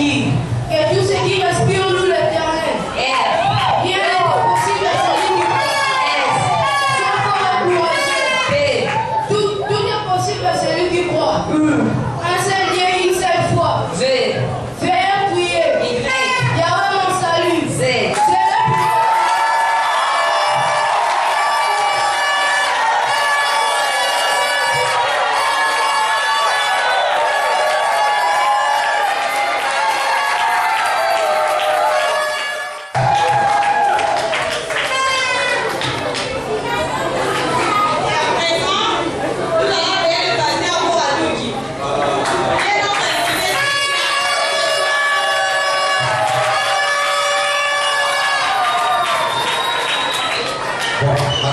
Qui? Que tout ce qui respire nous l'éternel. Rien n'est possible à celui qui croit. Sois fort et courageux. Tout est possible à celui qui croit. Un seul Dieu, une seule foi. Fais prier. Yahweh mon salut. C'est la prière.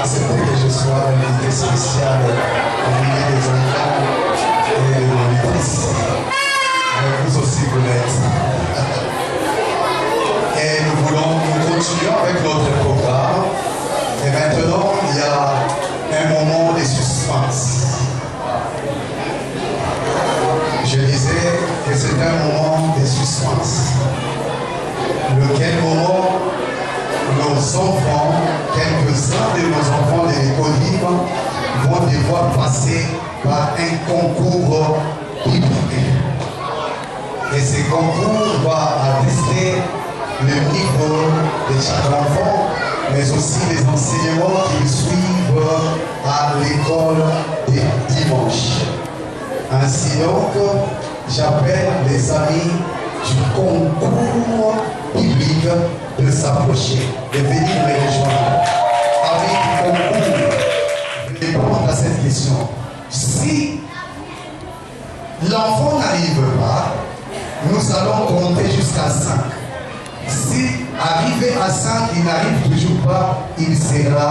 Acceptez que je sois un invité spécial au milieu des enfants et de l'Église. Vous aussi vous l'êtes. Et nous continuons avec notre programme. Et maintenant, il y a un moment de suspense. Je disais que c'est un moment de suspense. Lequel moment nos enfants, quelques-uns de nos enfants de l'école libre vont devoir passer par un concours biblique. Et ce concours va attester le niveau de chaque enfant, mais aussi les enseignements qu'ils suivent à l'école des dimanches. Ainsi donc, j'appelle les amis du concours biblique de s'approcher, de venir me rejoindre. Avec concours, répondre à cette question. Si l'enfant n'arrive pas, nous allons compter jusqu'à 5. Si arrivé à 5, il n'arrive toujours pas, il sera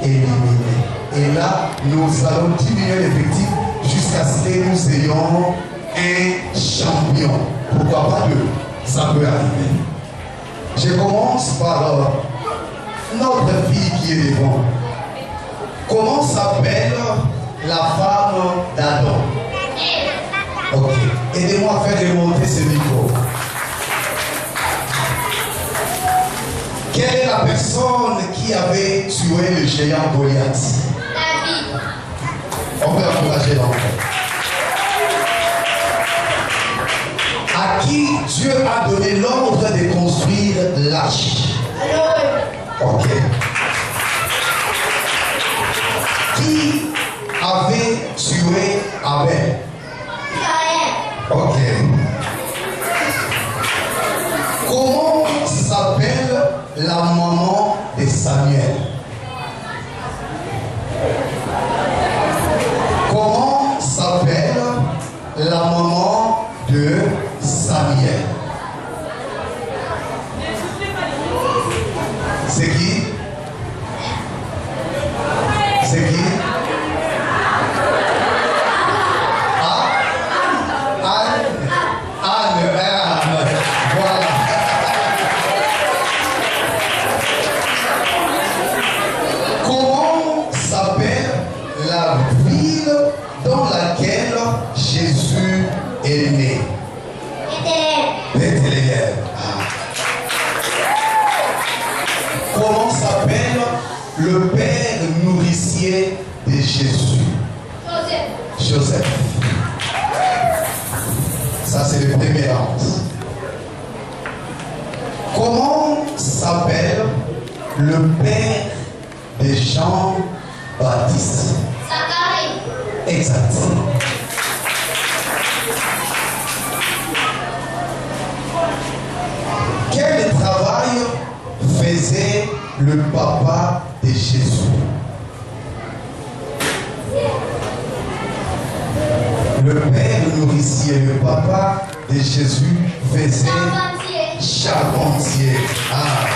éliminé. Et là, nous allons diminuer l'effectif jusqu'à ce que nous ayons un champion. Pourquoi pas deux? Ça peut arriver. Je commence par notre fille qui est devant. Comment s'appelle la femme d'Adam? Ok. Aidez-moi à faire remonter ce micro. Quelle est la personne qui avait tué le géant Goliath? David. On peut encourager l'enfant. À qui Dieu a donné l'ordre de construire l'arche? Ok. Qui avait tué Abel? Ok. Comment s'appelle la maman de Samuel? Comment s'appelle la maman de Samuel? C'est qui? C'est qui? Anne. Voilà. Comment s'appelle la ville dans laquelle Jésus est né? Bethléem. Comment s'appelle le père nourricier de Jésus? Joseph. Ça, c'est le premier ordre. Comment s'appelle le père de Jean-Baptiste? Zacharie. Exact. Quel travail faisait le papa de Jésus? Le père nourricier, le papa de Jésus faisait charpentier. Ah.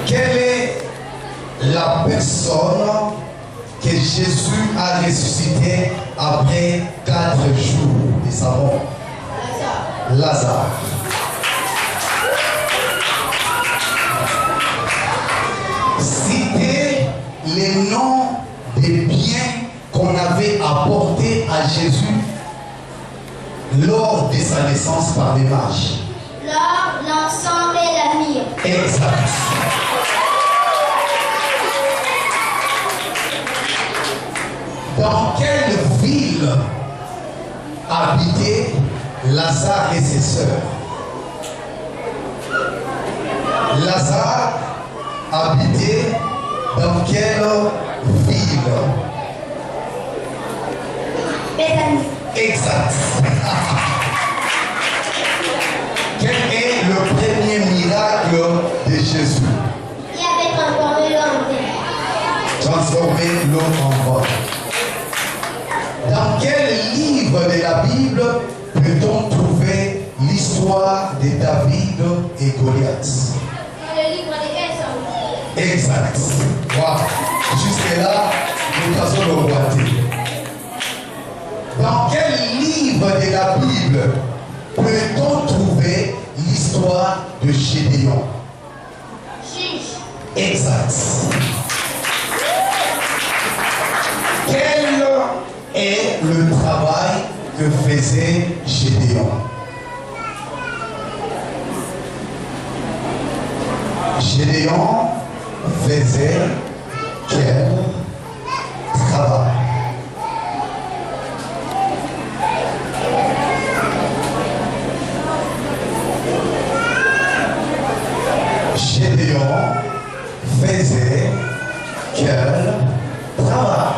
Quelle est la personne que Jésus a ressuscité après 4 jours de sa mort? Lazare. Citez les noms des biens qu'on avait apporté à Jésus lors de sa naissance par les mages. L'or, l'encens et la myrrhe. Exact. Dans quelle ville habitaient Lazare et ses sœurs? Lazare habitait dans quelle ville? Béthanie. Exact. Quel est le premier miracle de Jésus? Il avait transformé l'eau en vin. Transformer l'eau en vin. Dans quel livre de la Bible peut-on trouver l'histoire de David et Goliath? Dans le livre des Exode. Exact. Wow. Jusque-là, nous passons le boîtier. Dans quel livre de la Bible peut-on trouver l'histoire de Gédéon? Juge. Exact. Quel est le travail que faisait Gédéon? Gédéon faisait quel travail? Gédéon faisait quel travail?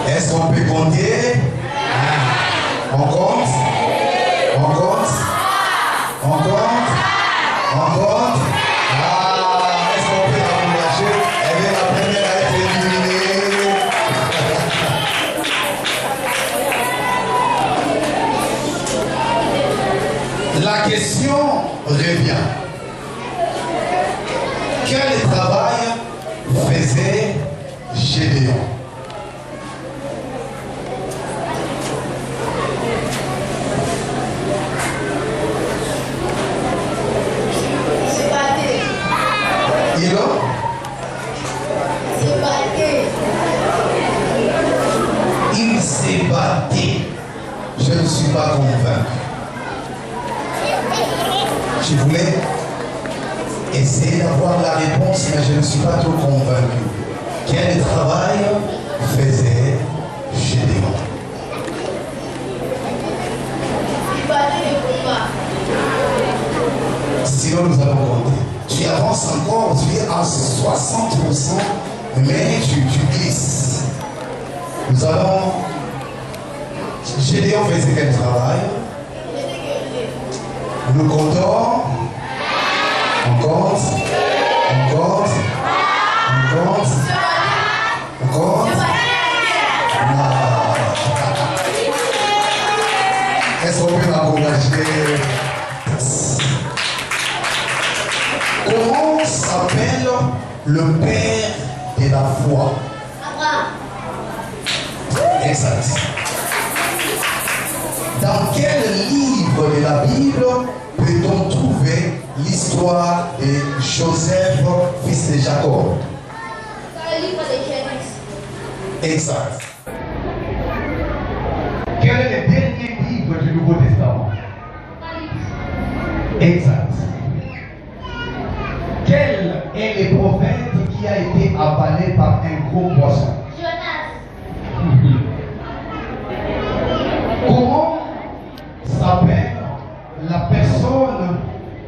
Est-ce qu'on peut compter? On compte? On compte? On compte? On compte? Est-ce qu'on peut encourager? Elle est la première à être éliminée. La question revient. Quel travail faisait Gédéon? Il s'est battu. Je ne suis pas convaincu. Je voulais essayer d'avoir la réponse, mais je ne suis pas trop convaincu. Quel travail faisait Gédéon? Sinon, nous allons compter. Tu avances encore, tu es à 60%, mais tu glisses. Nous allons. Gédéon faisait quel travail? Nous comptons. On compte. On compte. On compte. On compte. Est-ce qu'on peut m'encourager? Comment s'appelle le père de la foi? Abraham. Exact. Dans quel livre de la Bible peut-on trouver l'histoire de Joseph, fils de Jacob? Dans le livre de Genèse. Exact. Quel est le dernier livre du Nouveau Testament? Exact. Quel est le prophète qui a été avalé par un gros poisson? Jonas. Comment s'appelle la personne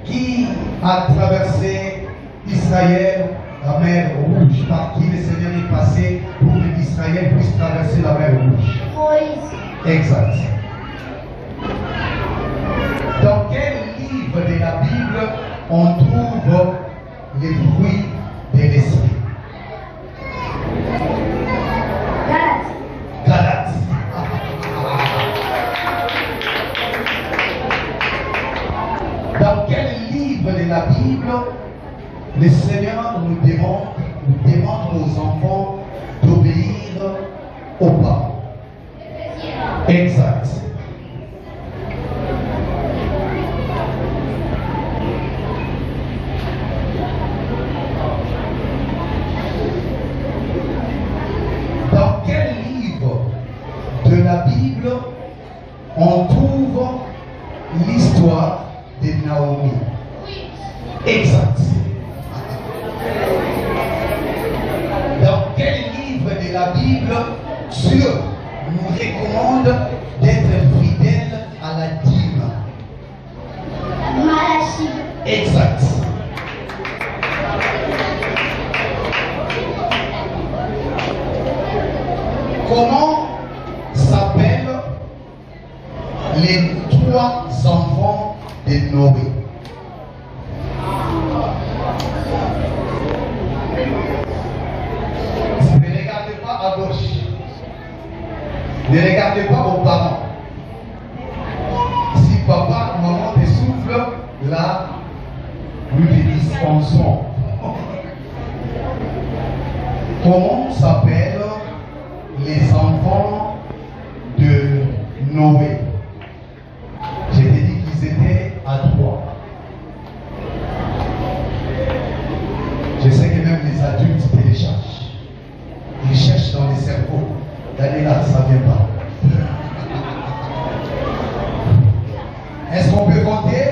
qui a traversé Israël, la mer Rouge, par qui le Seigneur est passé pour que Israël puisse traverser la mer Rouge? Moïse. Exact. Dans quel livre de la Bible on trouve les fruits de l'esprit? Galates. Galates. Dans quel livre de la Bible le Seigneur nous demande aux enfants d'obéir aux parents? Exact. Bible, Dieu nous recommande d'être fidèles à la dîme. Malachie. Exact. Comment s'appellent les 3 enfants de Noé? Ne regardez pas à gauche. Ne regardez pas aux parents. Si papa, maman te souffle, là, nous te dispensons. Comment s'appellent les enfants de Noé? Je t'ai dit qu'ils étaient à 3. Je sais que même les adultes téléchargent. Ils cherchent dans les cerveaux. Daniela, ça ne vient pas. Est-ce qu'on peut compter?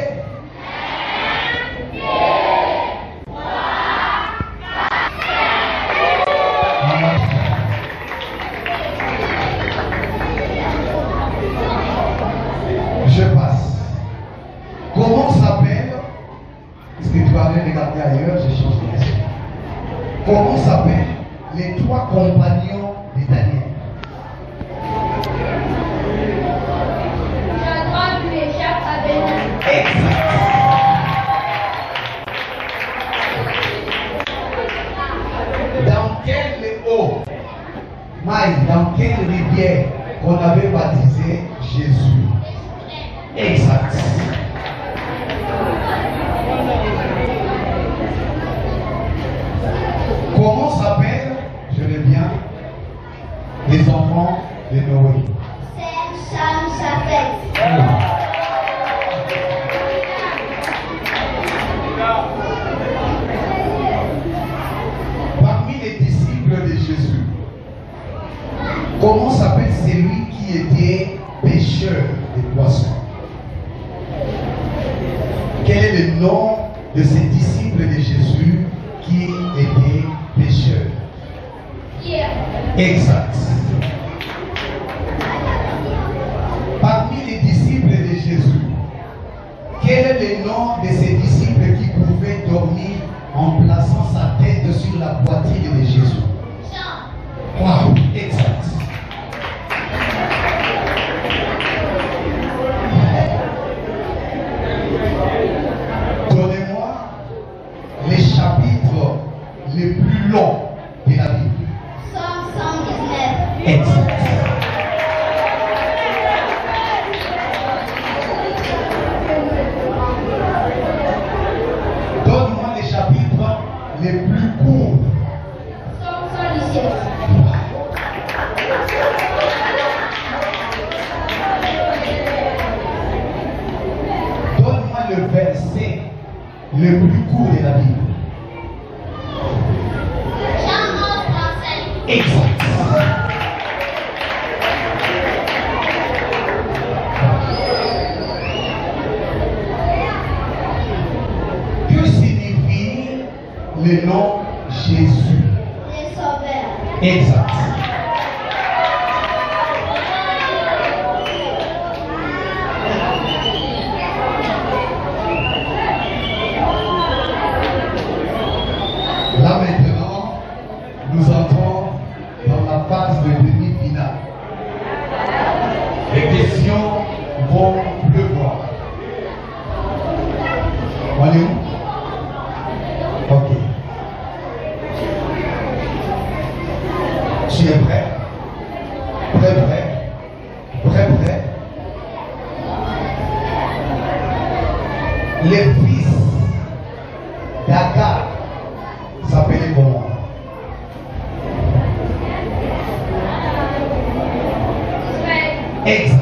Je passe. Comment s'appelle? Est-ce que tu vas aller regarder ailleurs? Je change de question. Comment s'appellent les 3 compagnons de Daniel? Dans quel eau, dans quelle rivière on avait baptisé Jésus? Exact. Comment s'appellent, je l'ai bien, les enfants de Noé? Sem, Cham, Chapet. Parmi les disciples de Jésus, comment s'appelle celui qui était pêcheur de poissons? Quel est le nom de ces disciples de Jésus qui était pêcheur? Pierre. Exact. Parmi les disciples de Jésus, quel est le nom de ces disciples qui pouvaient dormir en plaçant sa tête sur la poitrine de Jésus? Jean. Wow, exact. Donnez-moi les chapitres les plus longs de la Bible. Somme 119. Exact. Donne-moi les chapitres les plus courts. Somme 117. Donne-moi le verset le plus court de la Bible. Jean 11, 35. Exact. Que signifie le nom Jésus? Les sauveurs. Exact. Là maintenant, nous entrons dans la phase de demi-finale. Les questions vont pleuvoir. On est où? Ok. Tu es prêt? Prêt, prêt? Prêt, prêt? Les fils d'Agar s'appelaient comment? Exact.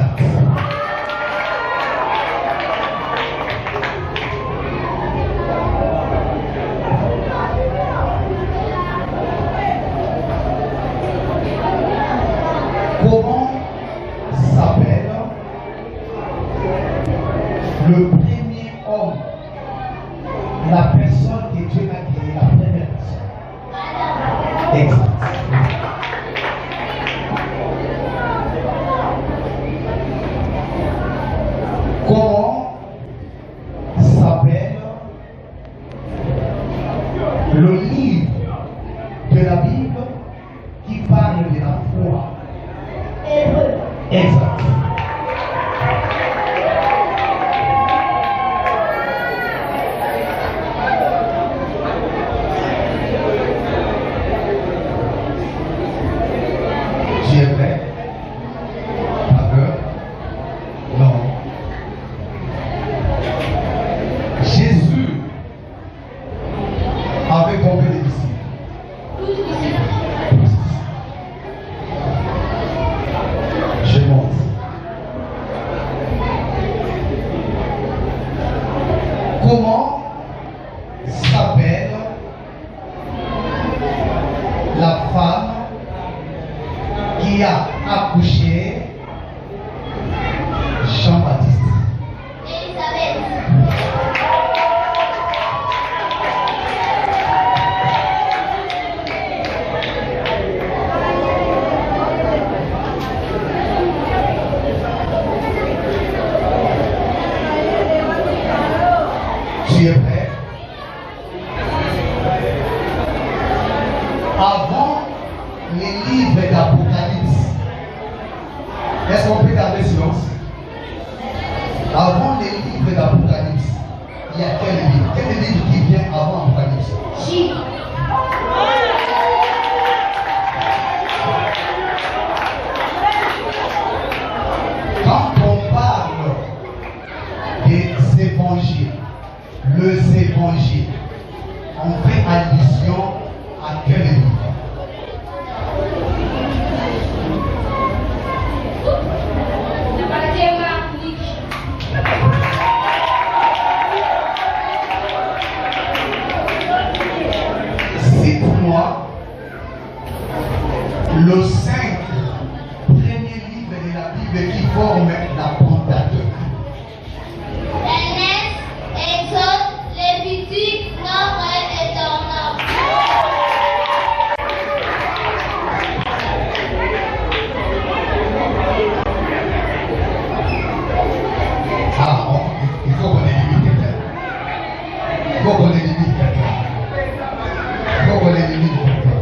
Comment s'appelle le premier homme qui a accouché Jean-Baptiste? Elisabeth. Tu es prêt? Avant les livres d'Apocalypse, est-ce qu'on peut garder silence? Avant les livres d'Apocalypse, il y a quel livre? Quel livre qui vient avant Apocalypse? J. Quand on parle des évangiles, les évangiles, on fait allusion à quel livre? Matthieu, Marc, Luc. Cite-moi le 5 premiers livres de la Bible qui forment la Pentateuque. Genèse, Exode, Lévitique, Nombre et Deutéronome. Ah, bon, il faut qu'on élimine quelqu'un. Il faut qu'on élimine quelqu'un. Il faut qu'on élimine quelqu'un.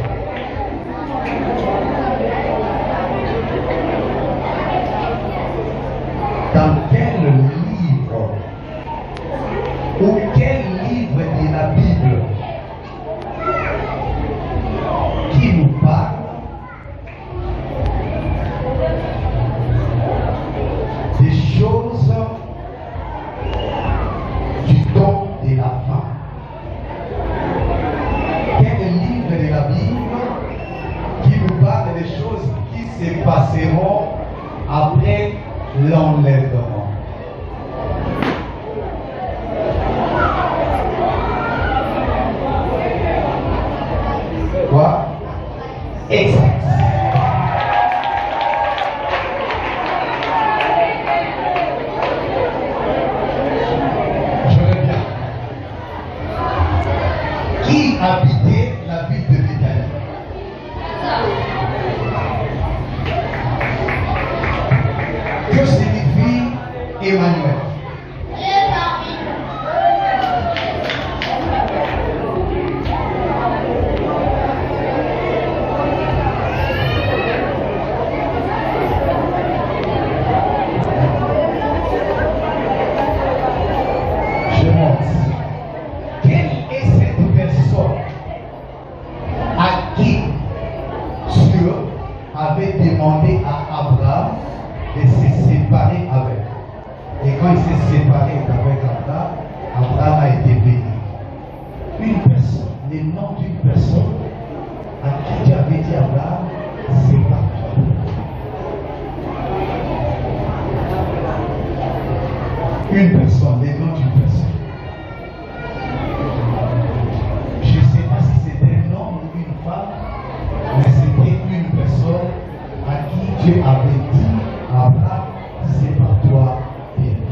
Dans quel livre ou quel livre de la Bible qui nous parle des choses du temps de la fin? Quel livre de la Bible qui nous parle des choses qui se passeront après l'enlèvement? Quoi? Exact. Je reviens. Qui habitait la ville de Béthanie? Que signifie Emmanuel? Le parmi. Je monte. Quelle est cette personne à qui Dieu avait demandé à Abraham de se séparer avec? Et quand il s'est séparé avec Abraham, Abraham a été béni. Une personne, le nom d'une personne à qui Dieu avait dit à Abraham, sépare-toi. Une personne, le nom d'une personne. Je ne sais pas si c'était un homme ou une femme, mais c'était une personne à qui Dieu avait dit à Abraham, sépare-toi d'elle.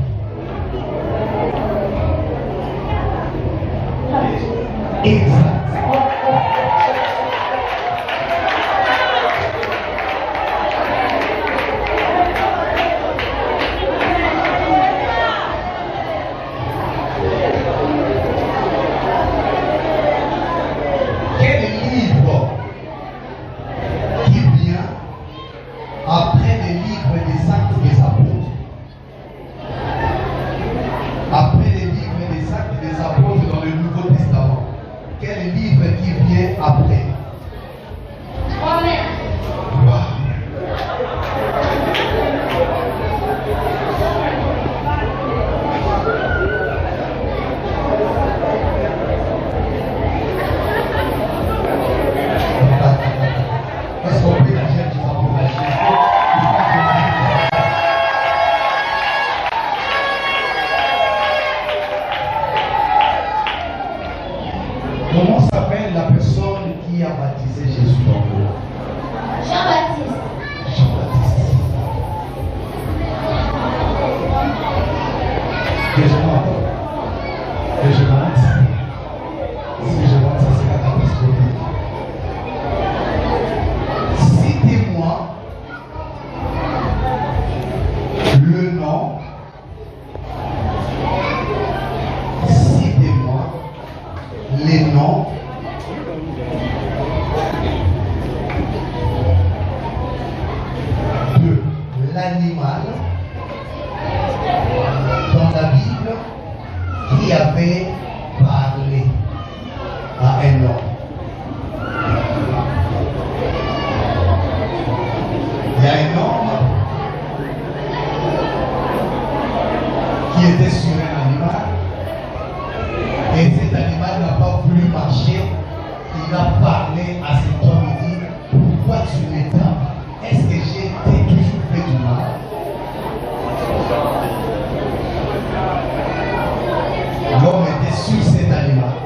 Exact. Quel livre qui vient après les livres des actes des animal dans la Bible qui avait parlé à un homme. Il y a un homme qui était sur un animal et cet animal n'a pas voulu marcher. Il a parlé à cet homme et dit: pourquoi tu m'éteins? Est-ce que j'ai toujours fait du mal? L'homme était sur cet animal.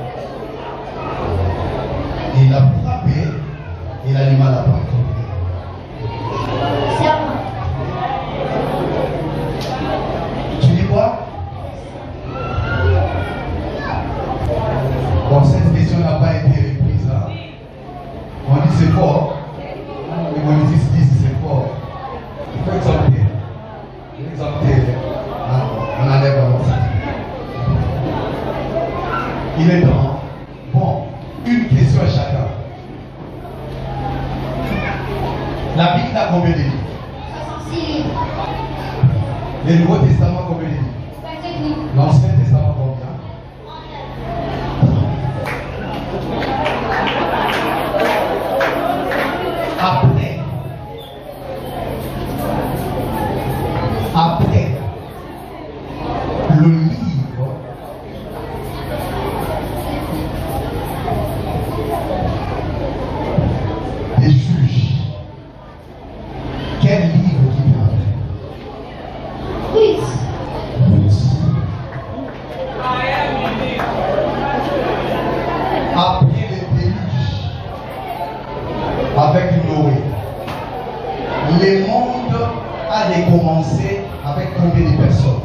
Il l'a frappé et l'animal a pas compris. Tu dis quoi? Bon, cette question n'a pas été reprise. Hein? On dit c'est fort. Les monétistes disent c'est fort. Il faut exalter. Exalter. On enlève avant ça. Il est temps. Bon, une question à chacun. La Bible a combien de livres? 6 livres. Le Nouveau Testament combien de livres? 27 livres. L'Ancien Testament combien? Après le livre des juges, quel livre qui vient après? Oui. Après le déluge, avec Noé, le monde a commencé avec combien de personnes?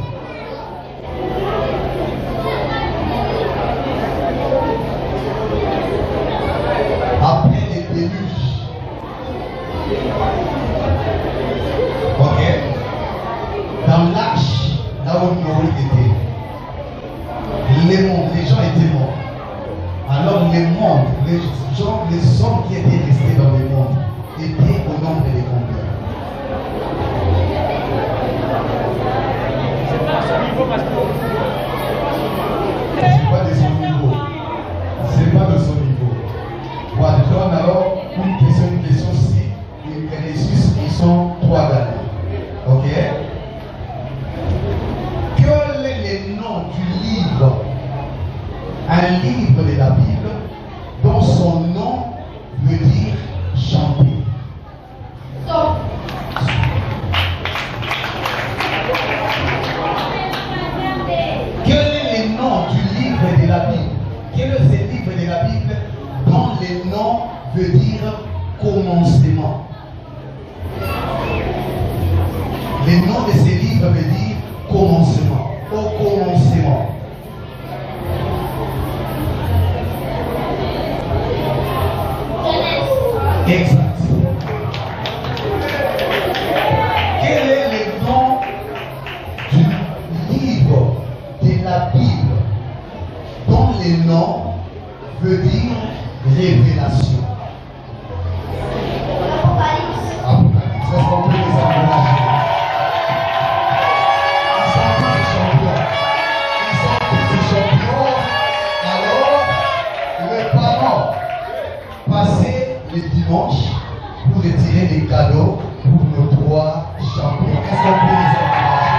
Après le déluge, ok, dans l'arche, là où Noé était, les gens étaient morts. Alors les mondes, les hommes qui étaient restés dans le monde étaient au nombre de combien? C'est pas de son niveau. C'est pas de son niveau. Voilà, je donne alors une question si les Suisses ils sont 3 gagnants. Ok? Quel est le nom du livre? Un livre de la Bible dont son nom veut dire chanter. Stop. Quel est le nom du livre de la Bible? Quel est ce livre de la Bible dont le nom veut dire commencement? Le nom de ce livre veut dire commencement. Au commencement. Exact. Quel est le nom du livre de la Bible dont le nom veut dire révélation? Apocalypse. Apocalypse. Est-ce qu'on peut les encourager? Ils sont tous champions. Ils sont tous champions. Alors, les parents, passez le dimanche pour retirer les cadeaux pour nos 3 champions. Est-ce qu'on peut les encourager?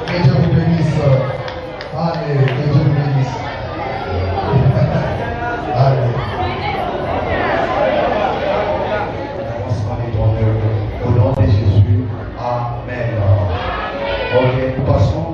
Que Dieu vous bénisse. Allez, que Dieu vous bénisse. Allez. Au nom de Jésus. Amen. Ok, nous passons.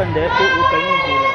pandai tu ukanya gula.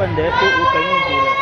Pandai tu ukanya gula.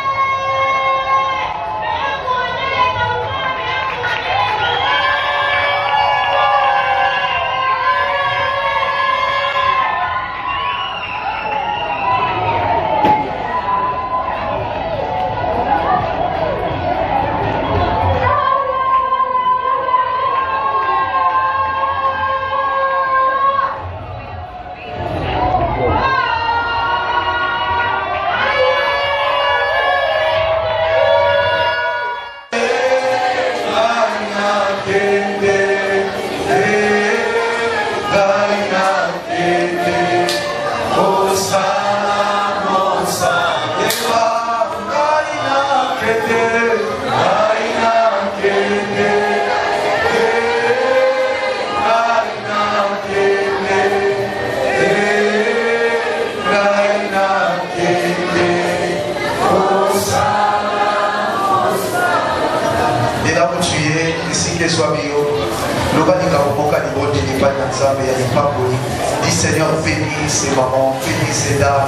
Dis Seigneur, bénis ces mamans, bénis ces dames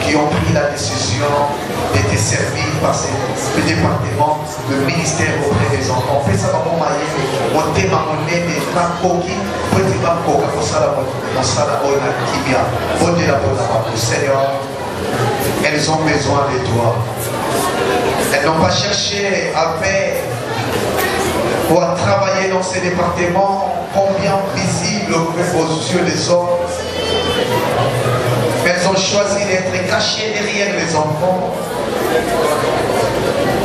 qui ont pris la décision d'être servies par ce département, le ministère auprès des enfants. Fais ça dans mon maillot, mon thème, mon nez, des macoki, petit macoka, pour ça, mon sala, on a kibia, on est là pour la Seigneur, elles ont besoin de toi. Elles n'ont pas cherché à faire ou à travailler dans ces départements combien visibles aux yeux des hommes. Elles ont choisi d'être cachées derrière les enfants,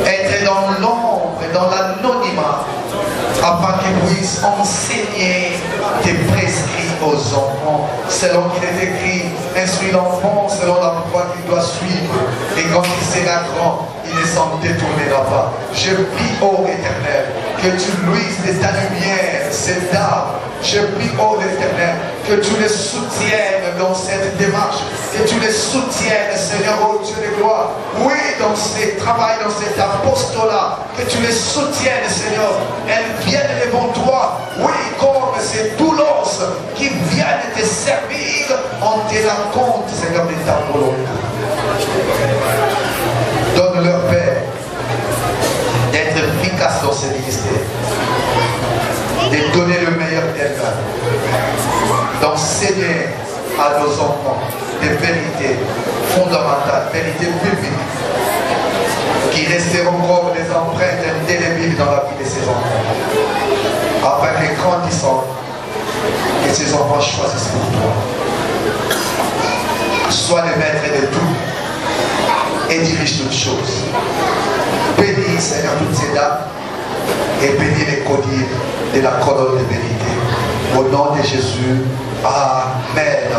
être dans l'ombre, dans l'anonymat, afin qu'ils puissent enseigner tes prescrits aux enfants, selon qu'il est écrit, instruis l'enfant selon la voie qu'il doit suivre, et quand il sera grand, il ne s'en détournera pas. Je prie, ô Éternel, que tu luises de ta lumière cette dame. Je prie, ô Éternel, que tu les soutiennes dans cette démarche, que tu les soutiennes, Seigneur, ô Dieu de gloire. Oui, dans ces travail, dans cet apostolat, que tu les soutiennes, Seigneur. Elles viennent devant toi, oui, comme ces doulos qui viennent te servir en tenant compte, Seigneur, de ta volonté. Donne leur Père d'être efficace dans ce ministère, de donner le meilleur d'elle-même, d'enseigner à nos enfants des vérités fondamentales, vérités bibliques, qui resteront comme des empreintes indélébiles dans la vie de ces enfants, afin que grandissant, que ces enfants choisissent pour toi. Sois le maître de tout et dirige toutes choses. Bénis, Seigneur, toutes ces dames et bénis les codines de la colonne de vérité. Au nom de Jésus, Amen.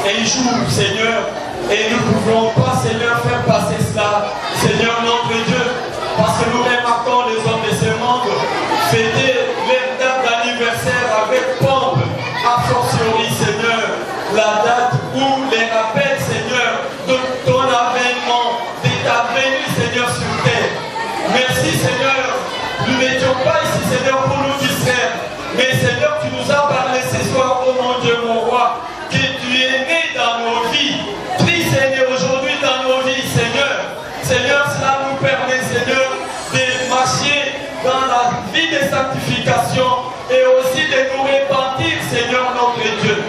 Un jour, Seigneur, et nous ne pouvons pas, Seigneur, faire passer cela, Seigneur notre Dieu, parce que nous remarquons les hommes de ce monde fêter leur date d'anniversaire avec pompe, a fortiori, Seigneur, la date où les rappels, Seigneur, de ton avènement, de ta venue, Seigneur, sur terre. Merci, Seigneur. Nous n'étions pas ici, Seigneur, pour nous distraire. Mais, Seigneur, tu nous as parlé ce soir, oh mon Dieu, mon roi, que tu es né dans nos vies. Christ est né aujourd'hui dans nos vies, Seigneur. Seigneur, cela nous permet, Seigneur, de marcher dans la vie de sanctification et aussi de nous repentir, Seigneur, notre Dieu.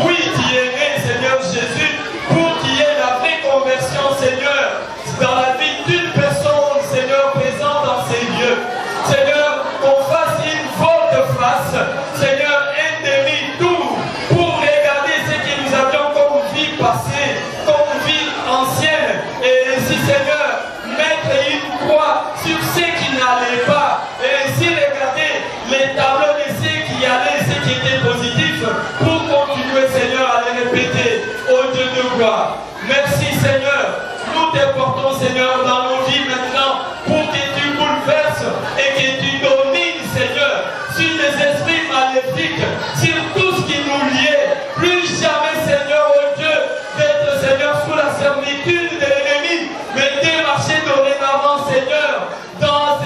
Oui, tu es né, Seigneur Jésus, pour qu'il y ait la vraie conversion, Seigneur, dans la vie d'une personne, Seigneur, présente dans ces lieux. Seigneur, qu'on fasse une volte-face, Seigneur, un demi-tour, pour regarder ce que nous avions comme vie passée, comme vie ancienne, et ainsi, Seigneur, mettre une croix sur ce qui n'allait pas, et ainsi regarder les tableaux de ce qui allait, ce qui était positif, pour continuer, Seigneur, à les répéter au Dieu de gloire. Merci, Seigneur. Nous te portons, Seigneur, dans nos vies maintenant, pour que tu bouleverses et que tu domines, Seigneur, sur les esprits maléfiques, sur tout ce qui nous liait. Plus jamais, Seigneur, oh Dieu, d'être, Seigneur, sous la servitude de l'ennemi, mais de marcher dorénavant, Seigneur, dans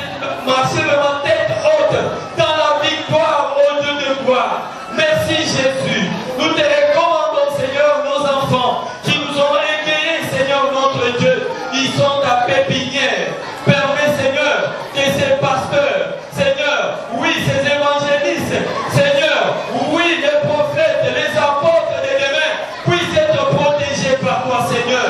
marcher de ma tête haute, dans la victoire, oh Dieu de gloire. Merci, Jésus. Nous te recommandons, Seigneur, nos enfants qui nous ont égayés, Seigneur, notre Dieu. Ils sont ta pépinière. Permets, Seigneur, que ces pasteurs, Seigneur, oui, ces évangélistes, Seigneur, oui, les prophètes, les apôtres de demain puissent être protégés par toi, Seigneur.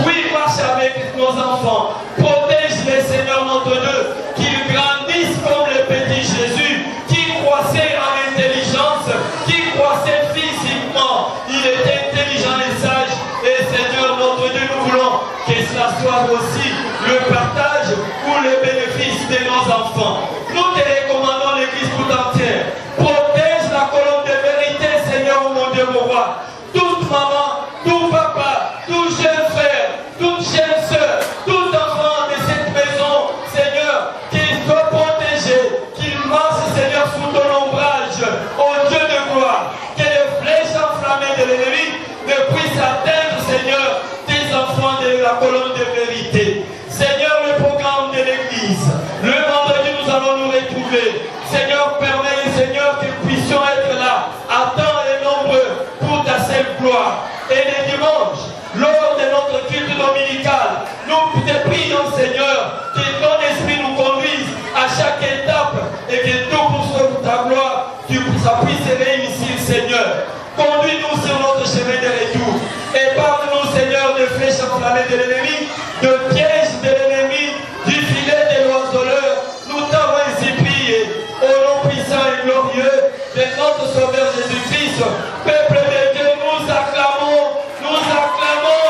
Oui, marche avec nos enfants. Protège-les, Seigneur, notre Dieu, qu'ils grandissent comme le petit Jésus, qui croissait en intelligence, qui croissait physiquement. Il était intelligent et sage. Et Seigneur, notre Dieu, nous voulons que cela soit aussi le partage ou le bénéfice de nos enfants. Nous te recommandons l'Église tout entière. Protège la colonne de vérité, Seigneur, mon Dieu, mon roi. Toute maman, tout papa, tout jeune frère, toute jeune soeur, tout enfant de cette maison, Seigneur, qu'il soit protégé, qu'il marche, Seigneur, sous ton ombrage, au Dieu de gloire. Que les flèches enflammées de l'ennemi ne puissent atteindre, Seigneur, tes enfants de la colonne de vérité. Seigneur, le programme de l'Église, le vendredi nous allons nous retrouver. Seigneur, permets, Seigneur, que nous puissions être là, à temps et nombreux, pour ta seule gloire. Et les dimanches, lors de notre culte dominical, nous te prions, Seigneur, que ton esprit nous conduise à chaque étape et que tout pour ta gloire, ça puisse réussir, Seigneur. Conduis-nous sur notre chemin de retour. Épargne-nous, Seigneur, de flèches enflammées de l'ennemi, de pièges de l'ennemi, du filet de l'oiseleur. Nous t'avons ainsi prié, au nom puissant et glorieux de notre Sauveur Jésus-Christ. Peuple de Dieu, nous acclamons, nous acclamons,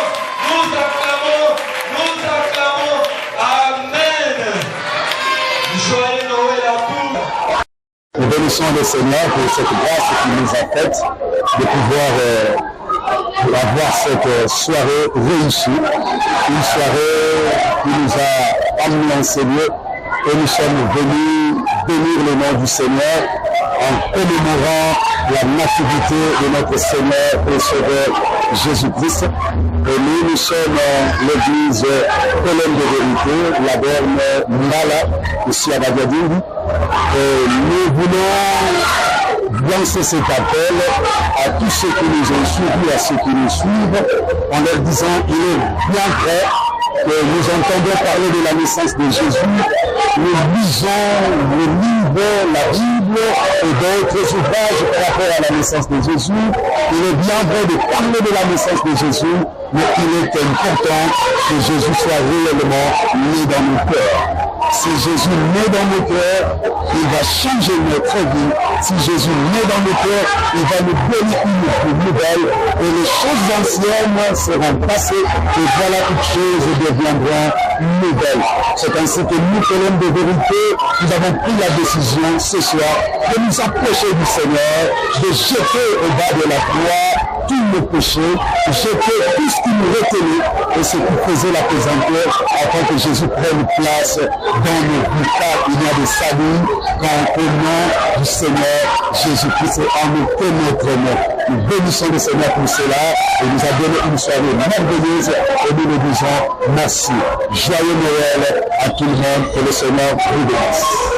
nous acclamons, nous acclamons. Amen. Joyeux Noël à tous. Nous bénissons le Seigneur pour cette grâce qu'il nous a faite de pouvoir d'avoir cette soirée réussie, une soirée qui nous a emmenés en ces lieux et nous sommes venus bénir le nom du Seigneur en commémorant la nativité de notre Seigneur et Sauveur Jésus-Christ. Et nous sommes l'église Colonne de Vérité, la borne Mala, ici à Badiadingu. Et nous voulons lancer cet appel à tous ceux qui nous ont suivis, à ceux qui nous suivent, en leur disant il est bien vrai que nous entendons parler de la naissance de Jésus, nous lisons le livre, la Bible et d'autres ouvrages par rapport à la naissance de Jésus. Il est bien vrai de parler de la naissance de Jésus, mais il est important que Jésus soit réellement né dans nos cœurs. Si Jésus naît dans nos cœurs, il va changer notre vie. Si Jésus naît dans nos cœurs, il va nous donner une vie nouvelle et les choses anciennes seront passées et voilà toutes choses deviendront nouvelles. C'est ainsi que nous, Colonne de Vérité, nous avons pris la décision ce soir de nous approcher du Seigneur, de jeter au bas de la croix tous nos péchés, jeter tout ce qui nous retenait et ce qui faisait la pesanteur afin que Jésus prenne place dans nos vies. Car il y a des saluts qu'au nom du Seigneur Jésus-Christ et en nous pénétrement. Nous bénissons le Seigneur pour cela et nous a donné une soirée merveilleuse et nous nous disons merci. Joyeux Noël à tout le monde, que le Seigneur vous bénisse.